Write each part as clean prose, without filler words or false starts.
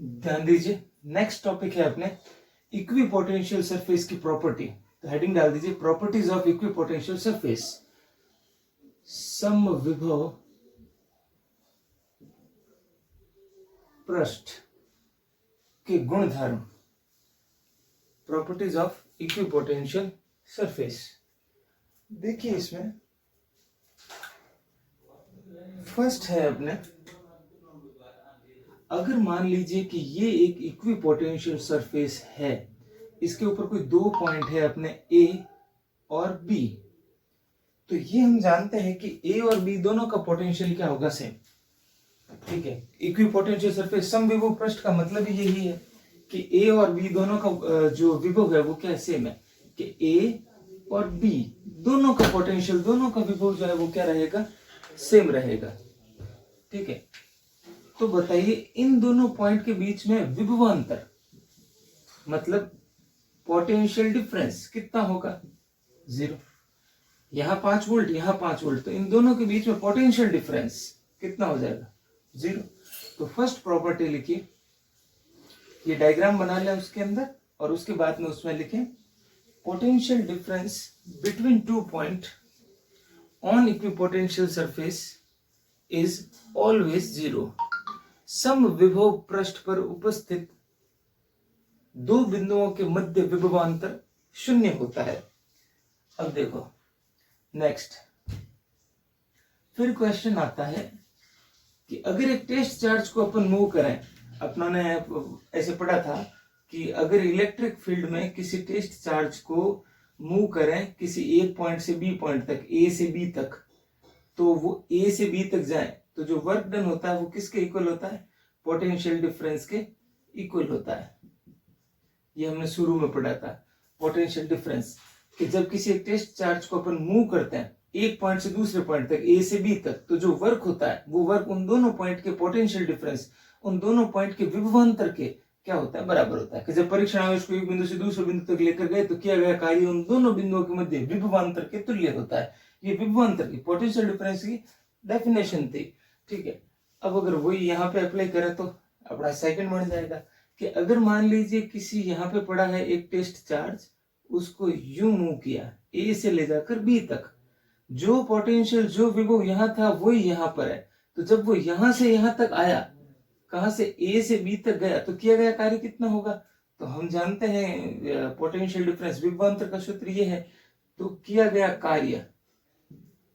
ध्यान दीजिए, next topic है अपने इक्विपोटेंशियल सरफेस की प्रॉपर्टी। तो हेडिंग डाल दीजिए प्रॉपर्टीज ऑफ इक्विपोटेंशियल सरफेस। समविभव पृष्ठ के गुणधर्म, प्रॉपर्टीज ऑफ इक्विपोटेंशियल सरफेस। देखिए इसमें फर्स्ट है अपने, अगर मान लीजिए कि ये एक इक्विपोटेंशियल सरफेस है, इसके ऊपर कोई दो पॉइंट है अपने ए और बी, तो ये हम जानते हैं कि ए और बी दोनों का पोटेंशियल क्या होगा, सेम। ठीक है, इक्विपोटेंशियल सरफेस समविभव पृष्ठ का मतलब ही यही है कि ए और बी दोनों का जो विभव है वो क्या सेम है, कि ए और बी दोनों का पोटेंशियल, दोनों का विभव जो है वो क्या रहेगा, सेम रहेगा। ठीक है, तो बताइए इन दोनों पॉइंट के बीच में विभवांतर मतलब पोटेंशियल डिफरेंस कितना होगा, 0। यहां 5 वोल्ट, यहां 5 वोल्ट, तो इन दोनों के बीच में पोटेंशियल डिफरेंस कितना हो जाएगा, 0। तो फर्स्ट प्रॉपर्टी लिखिए, ये डायग्राम बना लें उसके अंदर, और उसके बाद में उसमें लिखें potential difference between 2 point on equipotential surface is always 0। समविभव पृष्ठ पर उपस्थित दो बिंदुओं के मध्य विभवांतर 0 होता है। अब देखो नेक्स्ट, फिर क्वेश्चन आता है कि अगर एक टेस्ट चार्ज को अपन मूव करें, अपनों ने ऐसे पढ़ा था कि अगर इलेक्ट्रिक फील्ड में किसी टेस्ट चार्ज को मूव करें किसी एक पॉइंट से बी पॉइंट तक, ए से बी तक, तो वो ए से बी तक जाए तो जो वर्क डन होता है वो किसके इक्वल होता है, पोटेंशियल डिफरेंस के इक्वल होता है। ये हमने शुरू में पढ़ा था पोटेंशियल डिफरेंस, कि जब किसी एक टेस्ट चार्ज को अपन मूव करते हैं एक पॉइंट से दूसरे पॉइंट तक, ए से बी तक, तो जो वर्क होता है वो वर्क उन दोनों पॉइंट के पोटेंशियल डिफरेंस, उन दोनों पॉइंट के विभवांतर के क्या होता है, बराबर होता है। कि जब परीक्षण आवेश को एक बिंदु से दूसरे बिंदु तक लेकर गए तो किया गया कार्य उन दोनों बिंदुओं के मध्य विभवांतर के तुल्य होता है। ये विभवांतर की, पोटेंशियल डिफरेंस की डेफिनेशन थी। ठीक है, अब अगर वही यहाँ पे अप्लाई करें तो अपना सेकंड बन जाएगा कि अगर मान लीजिए किसी यहाँ पे पड़ा है एक टेस्ट चार्ज, उसको यू मूव किया ए से ले जाकर बी तक, जो पोटेंशियल जो विभव यहाँ था वही यहाँ पर है, तो जब वो यहां से यहां तक आया, कहां से ए से बी तक गया, तो किया गया कार्य कितना होगा, तो हम जानते हैं पोटेंशियल डिफरेंस विभवांतर का सूत्र ये है, तो किया गया कार्य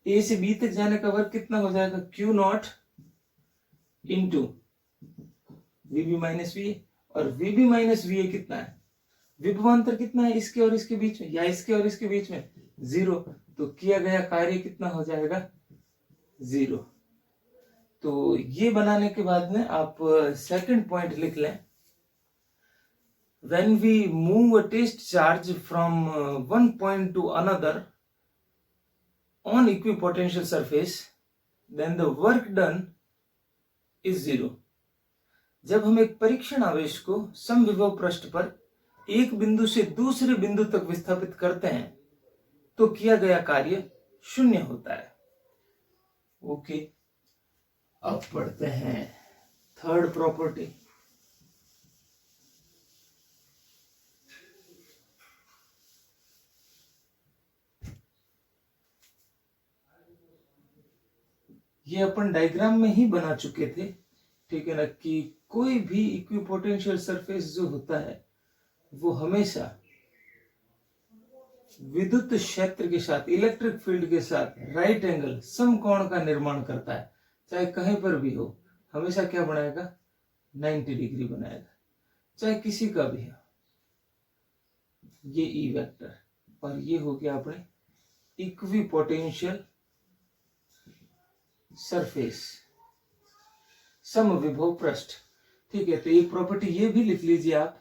ए से बी तक जाने का वर्क कितना हो जाएगा, Q not into VB minus V, और वीबी माइनस वी कितना है, विभवांतर कितना है इसके और इसके बीच में, या इसके और इसके बीच में 0, तो किया गया कार्य कितना हो जाएगा, 0। तो ये बनाने के बाद में आप सेकंड पॉइंट लिख लें, when we move a test charge from one point to another on equipotential surface then the work done is 0। जब हम एक परीक्षण आवेश को समविभव पृष्ठ पर एक बिंदु से दूसरे बिंदु तक विस्थापित करते हैं तो किया गया कार्य 0 होता है। ओके, अब पढ़ते हैं थर्ड प्रॉपर्टी। ये अपन डायग्राम में ही बना चुके थे, ठीक है ना, कि कोई भी इक्विपोटेंशियल सरफेस जो होता है वो हमेशा विद्युत क्षेत्र के साथ, इलेक्ट्रिक फील्ड के साथ राइट एंगल समकोण का निर्माण करता है, चाहे कहीं पर भी हो, हमेशा क्या बनाएगा, 90 डिग्री बनाएगा, चाहे किसी का भी हो। ये ई वेक्टर, और ये हो गया अपने इक्विपोटेंशियल सरफेस, समविभव पृष्ठ। ठीक है, तो एक प्रॉपर्टी ये भी लिख लीजिए आप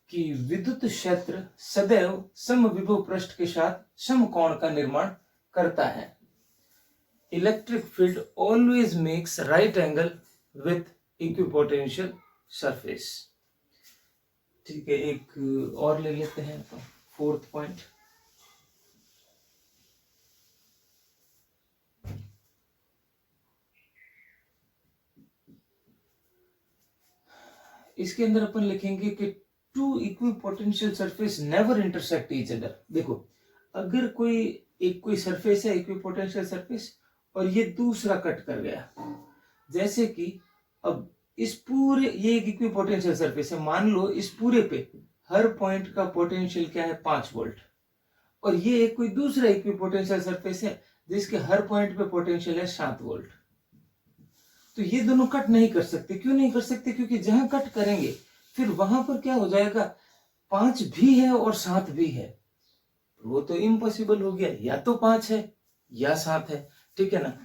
कि विद्युत क्षेत्र सदैव समविभव पृष्ठ के साथ समकोण का निर्माण करता है। Electric field always makes right angle with equipotential surface. ठीक है, एक और ले लेते हैं तो फोर्थ पॉइंट, इसके अंदर अपन लिखेंगे कि two equipotential surface never intersect each other. देखो अगर कोई सरफेस है इक्विपोटेंशियल सरफेस और ये दूसरा कट कर गया, जैसे कि अब इस पूरे, ये एक इक्विपोटेंशियल सरफेस है, मान लो इस पूरे पे हर पॉइंट का पोटेंशियल क्या है 5 वोल्ट, और ये एक कोई दूसरा इक्विपोटेंशियल सरफेस है जिसके हर पॉइंट पे पोटेंशियल है 7 वोल्ट। तो ये दोनों कट नहीं कर सकते। क्यों नहीं कर सकते? क्योंकि जहां कट करेंगे फिर वहां पर क्या हो जाएगा, 5 भी है और 7 भी है, वो तो इम्पॉसिबल हो गया, या तो 5 है या 7 है, ठीक है ना।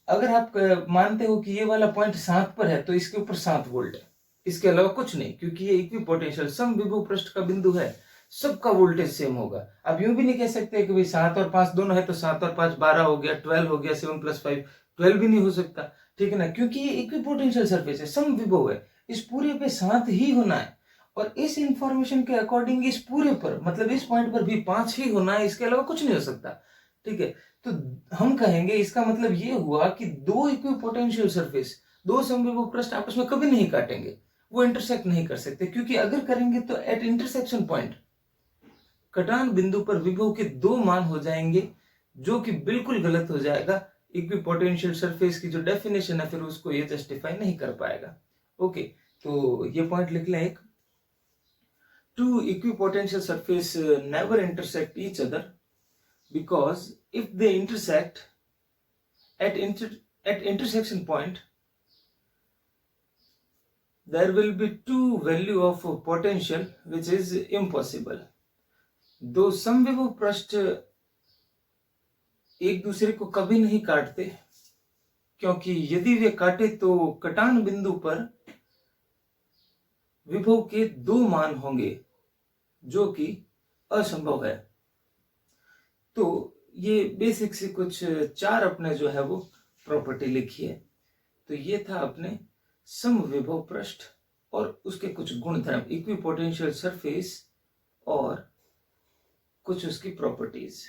अगर आप मानते हो कि ये वाला पॉइंट 7 पर है तो इसके ऊपर 7 वोल्ट है, इसके अलावा कुछ नहीं, क्योंकि ये इक्विपोटेंशियल समविभव पृष्ठ का बिंदु है, सबका वोल्टेज सेम होगा। अब यूं भी नहीं कह सकते कि भाई 7 और 5 दोनों है तो 7 और 5 12 हो गया, 12 हो गया, 7 + 5 12 भी नहीं हो सकता, ठीक है ना, क्योंकि ये इक्विपोटेंशियल सरफेस है, समविभव है, इस पूरे पे 7 ही होना है। और इस इंफॉर्मेशन के अकॉर्डिंग इस पूरे पर, मतलब इस पॉइंट पर भी 5 ही होना है, इसके अलावा कुछ नहीं हो सकता, ठीक है। तो हम कहेंगे इसका मतलब ये हुआ कि दो इक्विपोटेंशियल सरफेस, दो समविभव पृष्ठ आपस में कभी नहीं काटेंगे, वो इंटरसेक्ट नहीं कर सकते, क्योंकि अगर करेंगे तो एट इंटरसेक्शन पॉइंट, कटान बिंदु पर विभव के 2 मान हो जाएंगे, जो कि बिल्कुल गलत हो जाएगा। इक्विपोटेंशियल सरफेस की जो डेफिनेशन है फिर उसको ये जस्टिफाई नहीं कर पाएगा। ओके, तो ये पॉइंट लिख लें एक, two equipotential surface never intersect each other because if they intersect at intersection point, there will be two value of potential which is impossible. दो समविभव पृष्ठ एक दूसरे को कभी नहीं काटते, क्योंकि यदि वे काटे तो कटान बिंदु पर विभव के 2 मान होंगे, जो कि असंभव है। तो ये बेसिक से कुछ 4 अपने जो है वो प्रॉपर्टी लिखी है। तो ये था अपने समविभव पृष्ठ और उसके कुछ गुणधर्म, इक्विपोटेंशियल सरफेस और कुछ उसकी प्रॉपर्टीज।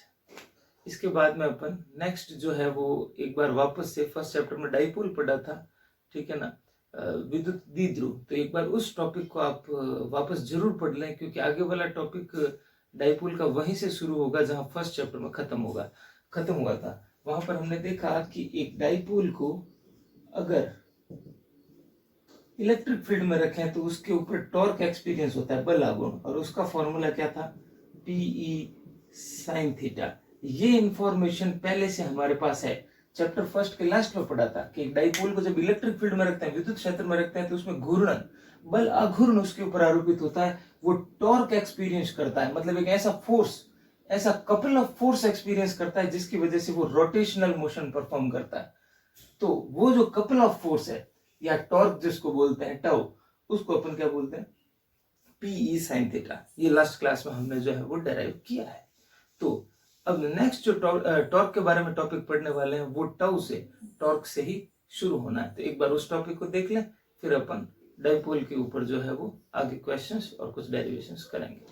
इसके बाद में अपन नेक्स्ट जो है वो एक बार वापस से फर्स्ट चैप्टर में डाइपोल पढ़ा था, ठीक है ना, विद्युत द्विध्रुव। तो एक बार उस टॉपिक को आप वापस जरूर पढ़ लें, क्योंकि आगे वाला टॉपिक डाइपोल का वहीं से शुरू होगा जहां फर्स्ट चैप्टर में खत्म हुआ था। वहां पर हमने देखा कि एक डाइपोल को अगर इलेक्ट्रिक फील्ड में रखें तो उसके ऊपर टॉर्क एक्सपीरियंस होता है, बल आघूर्ण, और उसका फॉर्मूला क्या था, PE sin थीटा। ये इंफॉर्मेशन पहले से हमारे पास है, चैप्टर फर्स्ट के लास्ट में पढ़ा था कि एक डाइपोल को जब इलेक्ट्रिक फील्ड में रखते हैं, विद्युत क्षेत्र में रखते हैं, तो उसमें घूर्णन बल आघूर्ण उसके ऊपर आरोपित होता है, वो टॉर्क एक्सपीरियंस करता है, मतलब एक ऐसा फोर्स, ऐसा कपल ऑफ फोर्स एक्सपीरियंस करता है जिसकी वजह से वो रोटेशनल मोशन परफॉर्म करता है। तो वो जो कपल ऑफ फोर्स है या टॉर्क जिसको बोलते हैं टाउ, उसको अपन क्या बोलते हैं, PE sin थीटा। ये लास्ट क्लास में हमने जो है वो डेराइव किया है। तो अब नेक्स्ट जो टॉर्क के बारे में टॉपिक पढ़ने वाले हैं वो टाउ से, टॉर्क से ही शुरू होना है। तो एक बार उस टॉपिक को देख लें, फिर अपन डाइपोल के ऊपर जो है वो आगे क्वेश्चंस और कुछ डेरिवेशंस करेंगे।